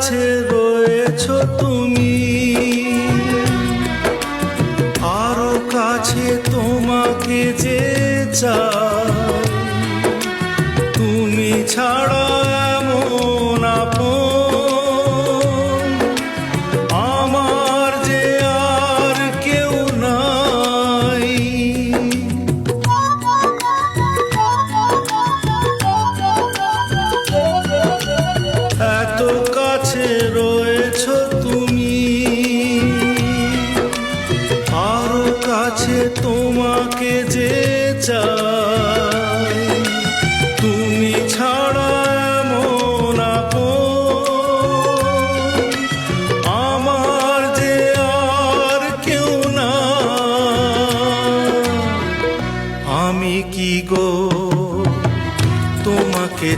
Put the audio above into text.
কাছে রয়েছো তুমি, আরো কাছে তোমাকে যে চাই, তুমি ছাড়া এমন আপন আমার যে আর কেউ নাই। এত কাছে রয়েছো তুমি, আরো কাছে তোমাকে যে চাই, তুমি ছাড়া এমন আপন আমার যে আর কেউ না। আমি কি গো তোমাকে